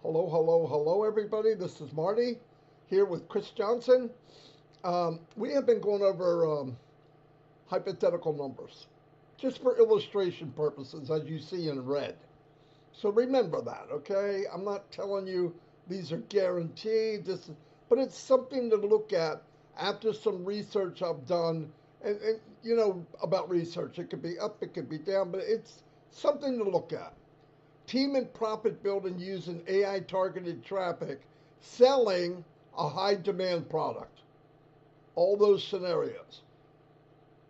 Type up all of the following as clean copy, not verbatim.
Hello, hello, hello, everybody. This is Marty here with Chris Johnson. We have been going over hypothetical numbers just for illustration purposes, as you see in red. So remember that, okay? I'm not telling you these are guaranteed, but it's something to look at after some research I've done. And you know about research, it could be up, it could be down, but it's something to look at. Team and profit building using AI targeted traffic, selling a high demand product. All those scenarios.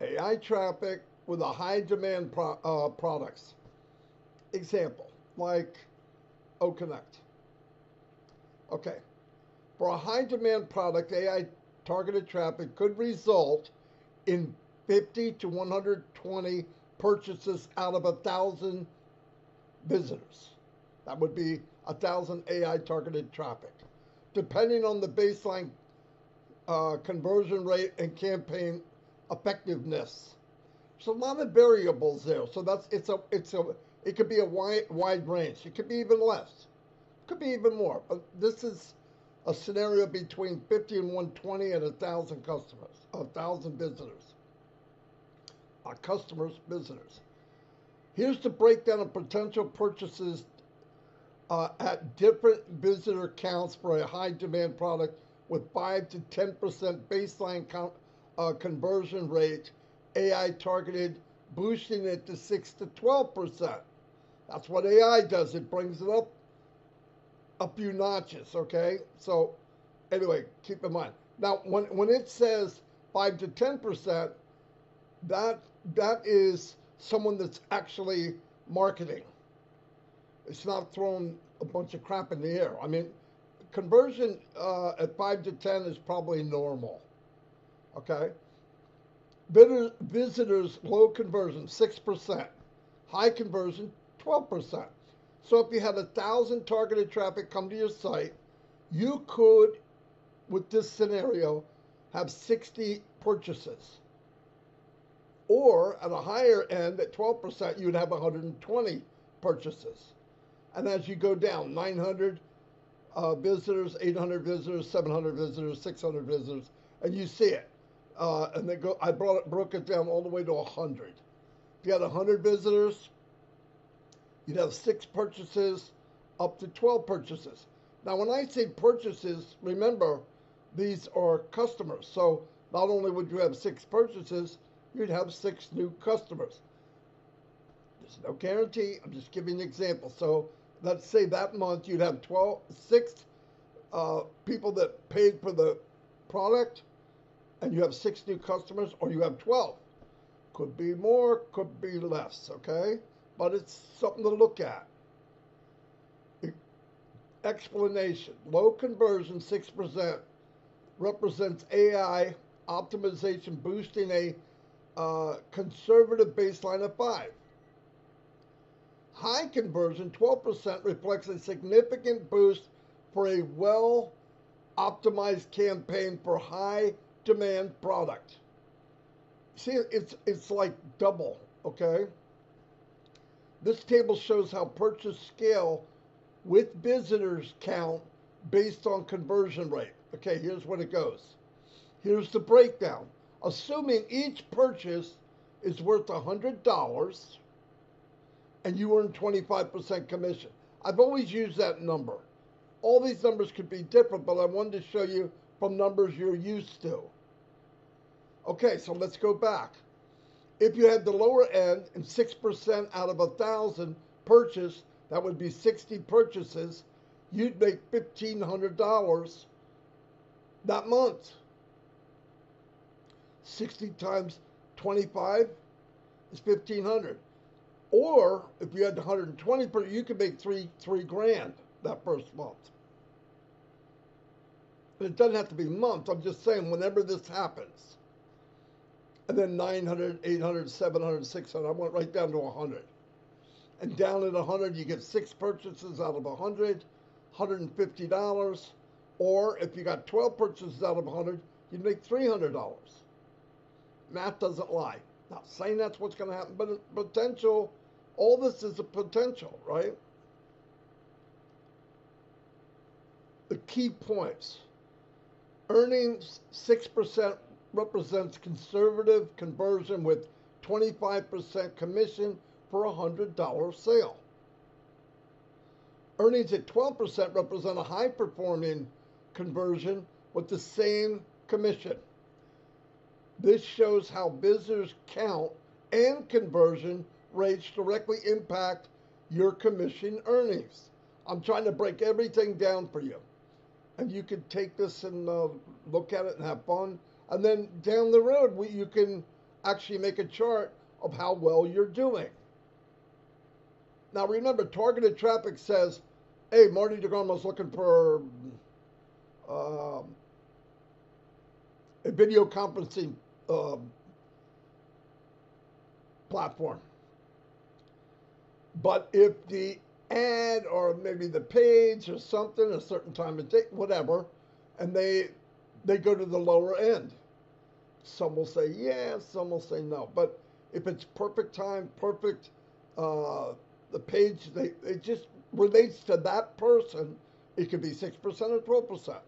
AI traffic with a high demand products. Example, like OConnect. Okay. For a high demand product, AI targeted traffic could result in 50 to 120 purchases out of 1,000 visitors. That would be 1,000 AI targeted traffic, depending on the baseline conversion rate and campaign effectiveness. There's a lot of variables there, so it could be a wide range. It could be even less. It could be even more. But this is a scenario between 50 and 120 and 1,000 customers, 1,000 visitors, customers, visitors. Here's the breakdown of potential purchases at different visitor counts for a high demand product with 5 to 10% baseline conversion rate, AI targeted, boosting it to 6 to 12%. That's what AI does. It brings it up a few notches, okay? So, anyway, keep in mind. Now, when it says 5 to 10%, that that is someone that's actually marketing. It's not throwing a bunch of crap in the air. I mean, conversion at 5 to 10 is probably normal. Okay? Visitors, low conversion, 6%. High conversion, 12%. So if you had 1,000 targeted traffic come to your site, you could, with this scenario, have 60 purchases. Or at a higher end, at 12%, you'd have 120 purchases. And as you go down, 900 visitors, 800 visitors, 700 visitors, 600 visitors, and you see it. And they go. I broke it down all the way to 100. If you had 100 visitors, you'd have 6 purchases, up to 12 purchases. Now, when I say purchases, remember, these are customers. So not only would you have 6 purchases, you'd have 6 new customers. There's no guarantee. I'm just giving an example. So let's say that month you'd have 6 people that paid for the product, and you have 6 new customers, or you have 12. Could be more, could be less, okay? But it's something to look at. Explanation. Low conversion, 6%, represents AI optimization boosting a conservative baseline of 5. High conversion, 12%, reflects a significant boost for a well optimized campaign for high demand product. See, it's like double, okay? This table shows how purchase scale with visitors count based on conversion rate. Okay, here's what it goes. Here's the breakdown. Assuming each purchase is worth $100 and you earn 25% commission. I've always used that number. All these numbers could be different, but I wanted to show you from numbers you're used to. Okay, so let's go back. If you had the lower end and 6% out of 1,000 purchase, that would be 60 purchases, you'd make $1,500 that month. 60 times 25 is 1,500. Or if you had 120 you could make three grand that first month. And it doesn't have to be a month. I'm just saying whenever this happens. And then 900, 800, 700, 600. I went right down to 100. And down at 100, you get 6 purchases out of 100, $150. Or if you got 12 purchases out of 100, you'd make $300. Math doesn't lie. Not saying that's what's going to happen, but potential, all this is a potential, right? key points. Earnings 6% represents conservative conversion with 25% commission for a $100 sale. Earnings at 12% represent a high performing conversion with the same commission. This shows how visitors count and conversion rates directly impact your commission earnings. I'm trying to break everything down for you. And you can take this and look at it and have fun. And then down the road, you can actually make a chart of how well you're doing. Now remember, targeted traffic says, hey, Marty DeGarmo's looking for a video conferencing platform. But if the ad or maybe the page or something, a certain time of day, whatever, and they go to the lower end. Some will say yes, some will say no. But if it's perfect time, perfect, the page, it just relates to that person. It could be 6% or 12%,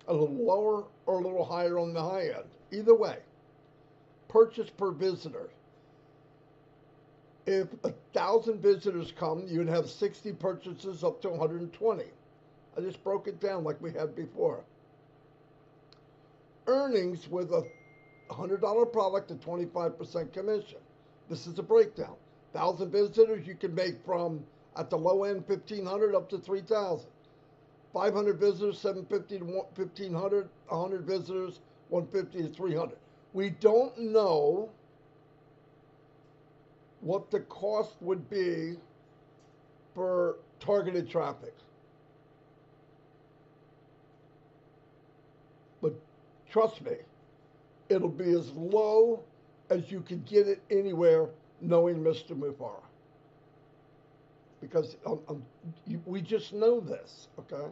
a little lower or a little higher on the high end. Either way, purchase per visitor. If 1,000 visitors come, you'd have 60 purchases up to 120. I just broke it down like we had before. Earnings with a $100 product at 25% commission. This is a breakdown. 1,000 visitors, you can make from, at the low end, 1,500 up to 3,000. 500 visitors, 750 to 1,500. 100 visitors, 150 to 300. We don't know what the cost would be for targeted traffic. But trust me, it'll be as low as you could get it anywhere knowing Mr. Mufareh. Because we just know this, okay?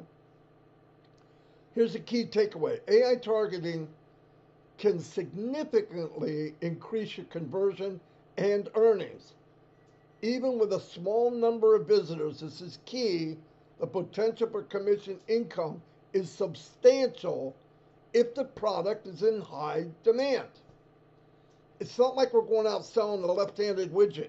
Here's a key takeaway. AI targeting can significantly increase your conversion and earnings. Even with a small number of visitors, this is key, the potential for commission income is substantial if the product is in high demand. It's not like we're going out selling a left-handed widget.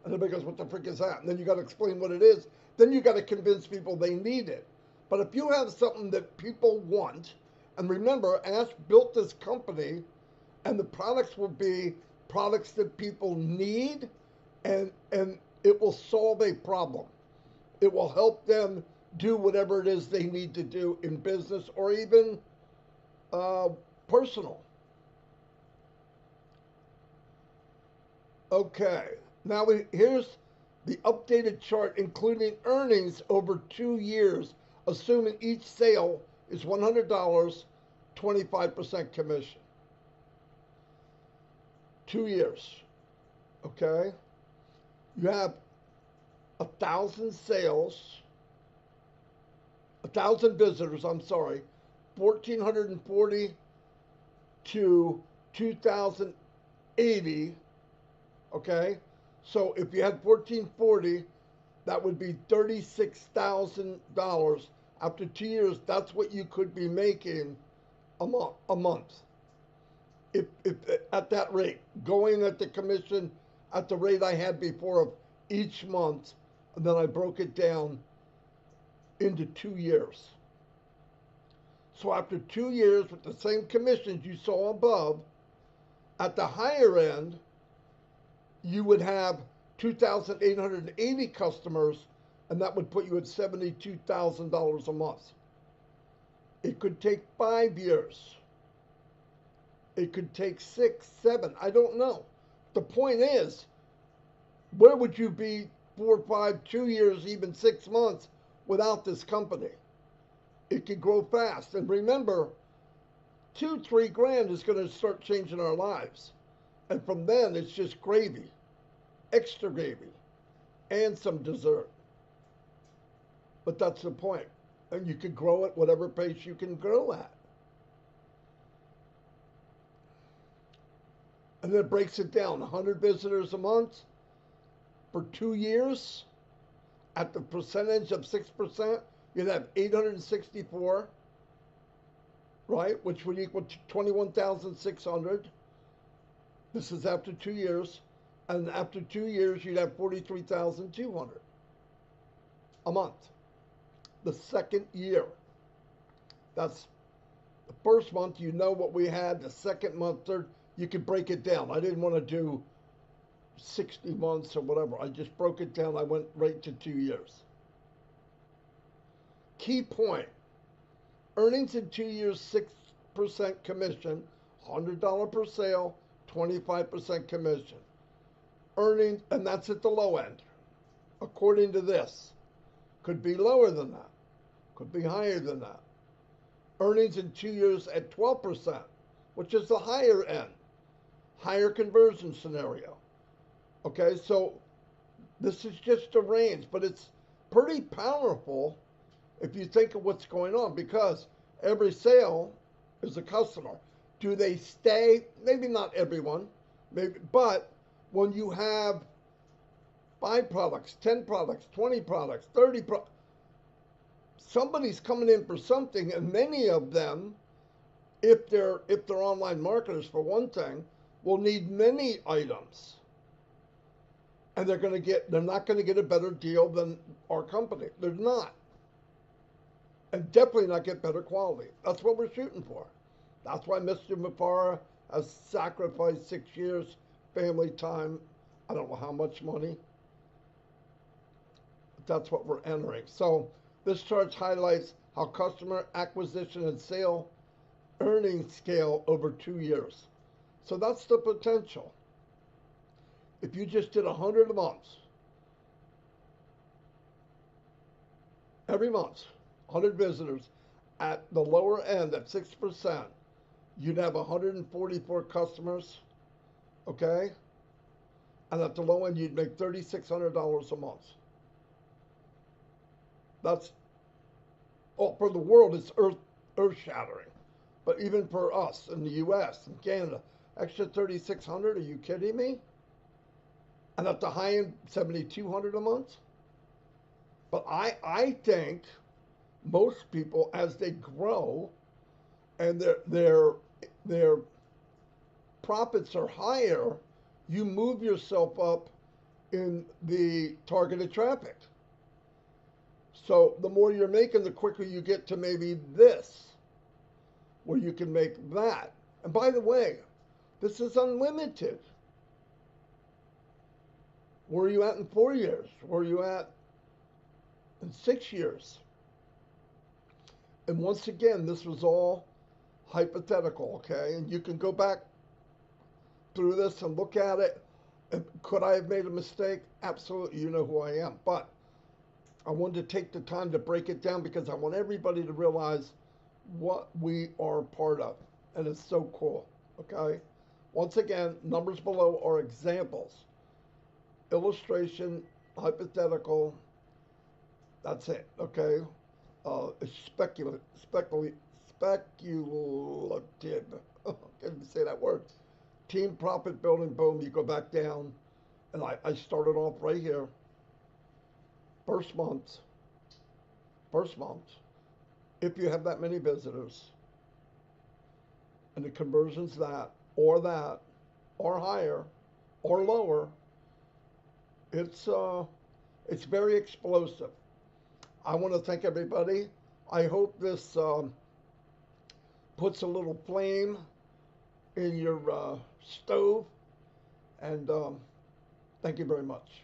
And everybody goes, what the frick is that? And then you got to explain what it is. Then you got to convince people they need it. But if you have something that people want, and remember, Ash built this company, and the products will be products that people need, and it will solve a problem. It will help them do whatever it is they need to do in business or even personal. Okay, now here's the updated chart including earnings over 2 years, assuming each sale is $100, 25% commission. 2 years, okay? You have 1,000 sales, 1,000 visitors, 1,440 to 2,080, okay? So if you had 1,440, that would be $36,000. After 2 years, that's what you could be making a month. If at that rate, going at the commission at the rate I had before of each month, and then I broke it down into 2 years. So after 2 years with the same commissions you saw above, at the higher end, you would have 2,880 customers, and that would put you at $72,000 a month. It could take 5 years. It could take 6, 7, I don't know. The point is, where would you be 4, 5, 2 years, even 6 months without this company? It could grow fast. And remember, 2, 3 grand is going to start changing our lives. And from then, it's just gravy, extra gravy, and some dessert. But that's the point. And you could grow at whatever pace you can grow at. And then it breaks it down, 100 visitors a month for 2 years at the percentage of 6%, you'd have 864, right, which would equal to 21,600. This is after 2 years. And after 2 years, you'd have 43,200 a month. The second year. That's the first month, you know what we had. The second month, third, you could break it down. I didn't want to do 60 months or whatever. I just broke it down. I went right to 2 years. Key point, earnings in 2 years, 6% commission, $100 per sale, 25% commission. Earnings, and that's at the low end, according to this. Could be lower than that, could be higher than that. Earnings in 2 years at 12%, which is the higher end, higher conversion scenario. Okay, so this is just a range, but it's pretty powerful if you think of what's going on, because every sale is a customer. Do they stay? Maybe not everyone, maybe, but when you have 5 products, 10 products, 20 products, 30 products, somebody's coming in for something, and many of them, if they're online marketers for one thing, will need many items, and they're not going to get a better deal than our company. They're not, and definitely not get better quality. That's what we're shooting for. That's why Mr. Mufareh has sacrificed 6 years, family time, I don't know how much money. But that's what we're entering. So this chart highlights how customer acquisition and sale earnings scale over 2 years. So that's the potential. If you just did 100 a month, every month, 100 visitors at the lower end at 6%, you'd have 144 customers, okay? And at the low end, you'd make $3,600 a month. That's, oh, for the world, it's earth-shattering. But even for us in the U.S. and Canada, extra 3,600, are you kidding me? And at the high end, 7,200 a month. But I think most people, as they grow and their profits are higher, you move yourself up in the targeted traffic. So the more you're making, the quicker you get to maybe this, where you can make that. And by the way, this is unlimited. Where are you at in 4 years? Where are you at in 6 years? And once again, this was all hypothetical, okay? And you can go back through this and look at it. And could I have made a mistake? Absolutely, you know who I am. But I wanted to take the time to break it down because I want everybody to realize what we are part of. And it's so cool, okay? Once again, numbers below are examples. Illustration, hypothetical, that's it, okay? It's speculative. Can't even say that word. Team profit building, boom, you go back down. And I started off right here. First month, if you have that many visitors, and the conversion's that, or higher, or lower, it's very explosive. I want to thank everybody. I hope this puts a little flame in your stove, and thank you very much.